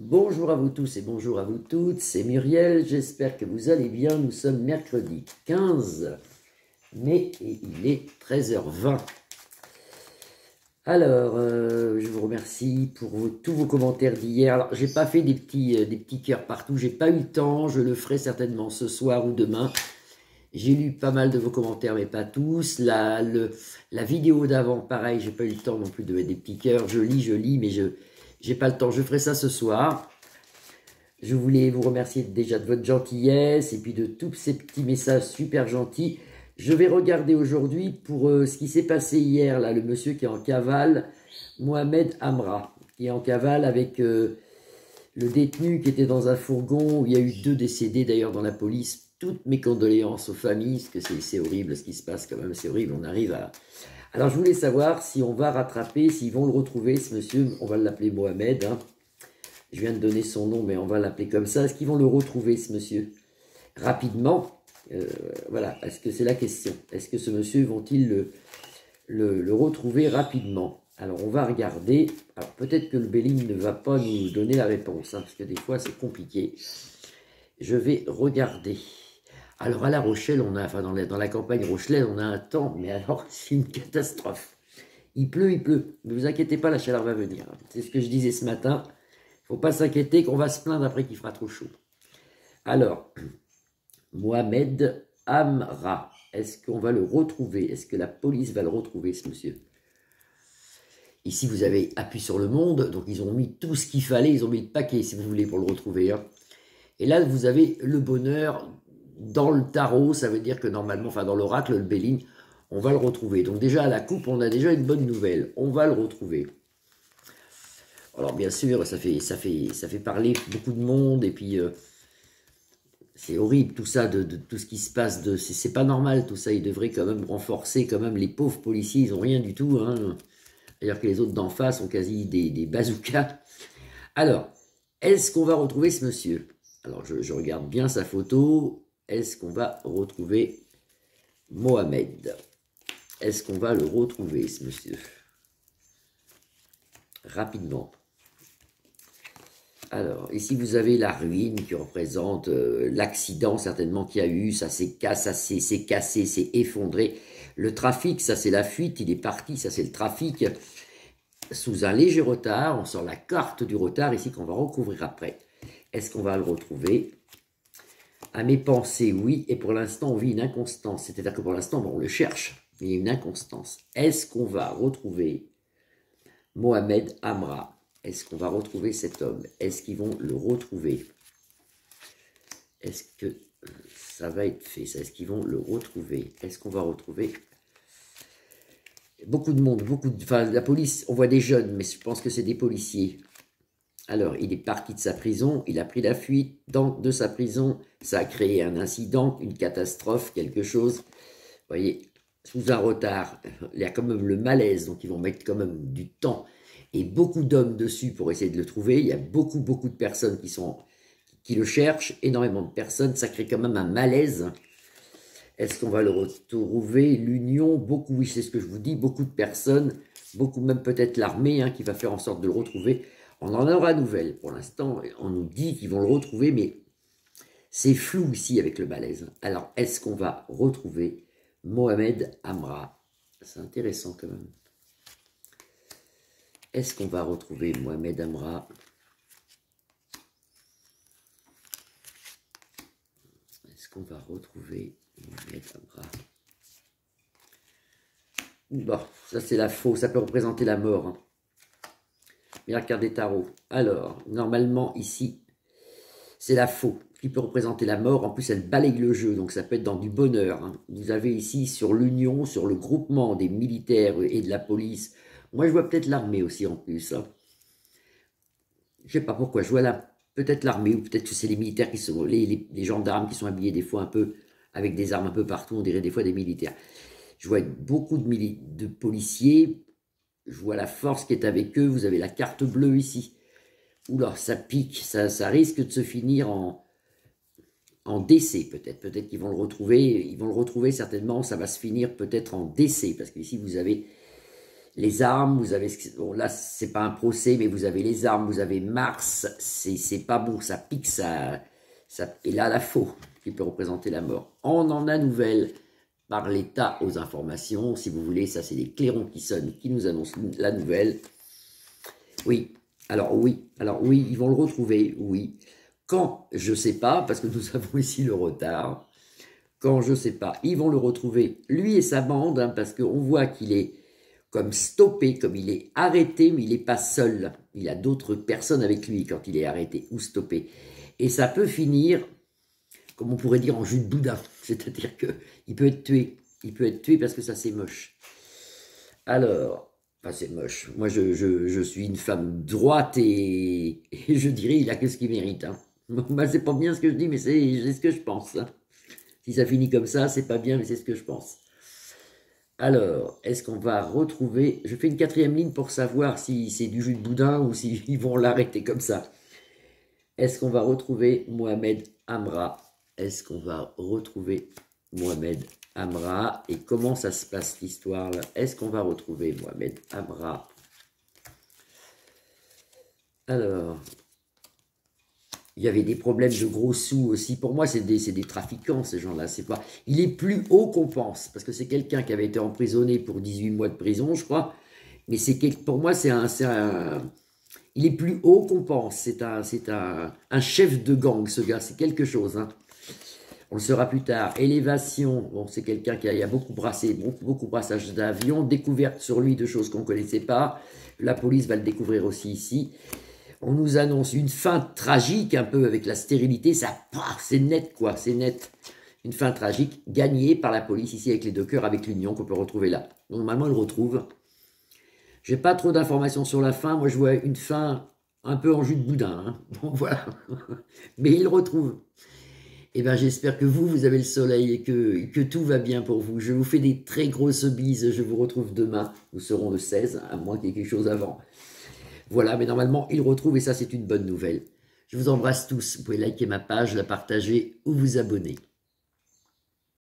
Bonjour à vous tous et bonjour à vous toutes, c'est Muriel, j'espère que vous allez bien. Nous sommes mercredi 15 mai et il est 13h20. Alors, je vous remercie pour tous vos commentaires d'hier. Alors, j'ai pas fait des petits cœurs partout, j'ai pas eu le temps, je le ferai certainement ce soir ou demain. J'ai lu pas mal de vos commentaires, mais pas tous. La vidéo d'avant, pareil, j'ai pas eu le temps non plus de mettre des petits cœurs. Je lis, mais j'ai pas le temps. Je ferai ça ce soir. Je voulais vous remercier déjà de votre gentillesse et puis de tous ces petits messages super gentils. Je vais regarder aujourd'hui pour ce qui s'est passé hier, là, le monsieur qui est en cavale, Mohamed Amra, qui est en cavale avec le détenu qui était dans un fourgon où il y a eu 2 décédés d'ailleurs dans la police. Toutes mes condoléances aux familles, parce que c'est horrible ce qui se passe quand même, c'est horrible, on arrive à... Alors je voulais savoir si on va rattraper, s'ils vont le retrouver, ce monsieur, on va l'appeler Mohamed, hein. Je viens de donner son nom, mais on va l'appeler comme ça. Est-ce qu'ils vont le retrouver, ce monsieur, rapidement? Voilà, est-ce que c'est la question? Est-ce que ce monsieur, vont-ils le retrouver rapidement? Alors, on va regarder. Alors, peut-être que le Béline ne va pas nous donner la réponse, hein, parce que des fois, c'est compliqué. Je vais regarder. Alors, à La Rochelle, on a, enfin, dans la campagne rochelaise, on a un temps, mais alors, c'est une catastrophe. Il pleut, il pleut. Ne vous inquiétez pas, la chaleur va venir. C'est ce que je disais ce matin. Faut pas s'inquiéter qu'on va se plaindre après qu'il fera trop chaud. Alors, Mohamed Amra, est-ce qu'on va le retrouver? Est-ce que la police va le retrouver, ce monsieur? Ici, vous avez appuyé sur le monde, donc ils ont mis tout ce qu'il fallait, ils ont mis le paquet, si vous voulez, pour le retrouver, hein. Et là, vous avez le bonheur dans le tarot, ça veut dire que normalement, enfin dans l'oracle, le Béline, on va le retrouver. Donc déjà, à la coupe, on a déjà une bonne nouvelle, on va le retrouver. Alors bien sûr, ça fait parler beaucoup de monde, et puis c'est horrible tout ça, de tout ce qui se passe, c'est pas normal tout ça, ils devraient quand même renforcer quand même les pauvres policiers, ils ont rien du tout, hein. D'ailleurs que les autres d'en face ont quasi des bazookas. Alors, est-ce qu'on va retrouver ce monsieur? Alors je regarde bien sa photo, est-ce qu'on va retrouver Mohamed? Est-ce qu'on va le retrouver ce monsieur? Rapidement. Alors, ici vous avez la ruine qui représente l'accident certainement qu'il y a eu, ça s'est cassé, s'est effondré. Le trafic, ça c'est la fuite, il est parti, ça c'est le trafic. Sous un léger retard, on sort la carte du retard ici qu'on va recouvrir après. Est-ce qu'on va le retrouver? À mes pensées, oui, et pour l'instant on vit une inconstance, c'est-à-dire que pour l'instant on le cherche, mais il y a une inconstance. Est-ce qu'on va retrouver Mohamed Amra? Est-ce qu'on va retrouver cet homme? Est-ce qu'ils vont le retrouver? Est-ce que ça va être fait? Est-ce qu'ils vont le retrouver? Est-ce qu'on va retrouver? Beaucoup de monde, enfin la police, on voit des jeunes, mais je pense que c'est des policiers. Alors, il est parti de sa prison, il a pris la fuite de sa prison, ça a créé un incident, une catastrophe, quelque chose. Vous voyez, sous un retard, il y a quand même le malaise, donc ils vont mettre quand même du temps et beaucoup d'hommes dessus pour essayer de le trouver. Il y a beaucoup de personnes qui le cherchent, énormément de personnes, ça crée quand même un malaise. Est-ce qu'on va le retrouver? L'union, beaucoup, oui, c'est ce que je vous dis, beaucoup de personnes, beaucoup même peut-être l'armée, hein, qui va faire en sorte de le retrouver. On en aura nouvelle. Pour l'instant, on nous dit qu'ils vont le retrouver, mais c'est flou ici avec le malaise. Alors, est-ce qu'on va retrouver Mohamed Amra? C'est intéressant quand même. Est-ce qu'on va retrouver Mohamed Amra? Est-ce qu'on va retrouver Mohamed Amra? Bon, ça c'est la faux, ça peut représenter la mort, hein. Mais la carte des tarots. Alors, normalement, ici, c'est la faux qui peut représenter la mort. En plus, elle balaye le jeu, donc ça peut être dans du bonheur, hein. Vous avez ici, sur l'union, sur le groupement des militaires et de la police. Moi, je vois peut-être l'armée aussi, en plus, hein. Je sais pas pourquoi, je vois là, peut-être l'armée, ou peut-être que c'est les militaires qui sont, les gendarmes qui sont habillés des fois un peu, avec des armes un peu partout, on dirait des fois des militaires. Je vois beaucoup de policiers, je vois la force qui est avec eux, vous avez la carte bleue ici. Oula, ça pique, ça risque de se finir en décès peut-être. Peut-être qu'ils vont le retrouver, ils vont le retrouver certainement, ça va se finir peut-être en décès, parce qu'ici vous avez les armes, vous avez, bon là c'est pas un procès, mais vous avez les armes, vous avez Mars, c'est pas bon, ça pique, et là la faux, qui peut représenter la mort. On en a nouvelle par l'État aux informations, si vous voulez, ça c'est des clairons qui sonnent, qui nous annoncent la nouvelle. Oui, alors oui, ils vont le retrouver, oui. Quand, je sais pas, parce que nous avons ici le retard, quand, je sais pas, ils vont le retrouver, lui et sa bande, hein, parce qu'on voit qu'il est comme stoppé, comme il est arrêté, mais il n'est pas seul. Il y a d'autres personnes avec lui quand il est arrêté ou stoppé. Et ça peut finir, comme on pourrait dire, en jus de boudin. C'est-à-dire qu'il peut être tué. Il peut être tué parce que ça, c'est moche. Alors, enfin, c'est moche. Moi, je suis une femme droite et je dirais, il a que ce qu'il mérite. Hein. Bah, c'est pas bien ce que je dis, mais c'est ce que je pense. Hein. Si ça finit comme ça, c'est pas bien, mais c'est ce que je pense. Alors, est-ce qu'on va retrouver... Je fais une 4e ligne pour savoir si c'est du jus de boudin ou s'ils vont l'arrêter comme ça. Est-ce qu'on va retrouver Mohamed Amra? Est-ce qu'on va retrouver Mohamed Amra? Et comment ça se passe l'histoire là? Est-ce qu'on va retrouver Mohamed Amra? Alors... Il y avait des problèmes de gros sous aussi. Pour moi, c'est des trafiquants, ces gens-là. Il est plus haut qu'on pense, parce que c'est quelqu'un qui avait été emprisonné pour 18 mois de prison, je crois. Mais pour moi, il est plus haut qu'on pense. C'est un chef de gang, ce gars. C'est quelque chose. Hein. On le saura plus tard. Élévation, bon, c'est quelqu'un qui a beaucoup brassé, beaucoup brassage d'avions. Découverte sur lui de choses qu'on ne connaissait pas. La police va le découvrir aussi ici. On nous annonce une fin tragique, un peu avec la stérilité, c'est net quoi, c'est net. Une fin tragique, gagnée par la police ici avec les 2 cœurs, avec l'union qu'on peut retrouver là. Normalement, il le retrouve. J'ai pas trop d'informations sur la fin, moi je vois une fin un peu en jus de boudin. Hein. Bon voilà, mais il le retrouve. Eh bien j'espère que vous avez le soleil et que tout va bien pour vous. Je vous fais des très grosses bises, je vous retrouve demain. Nous serons le 16, à moins qu'il y ait quelque chose avant. Voilà, mais normalement, il retrouve et ça, c'est une bonne nouvelle. Je vous embrasse tous. Vous pouvez liker ma page, la partager ou vous abonner.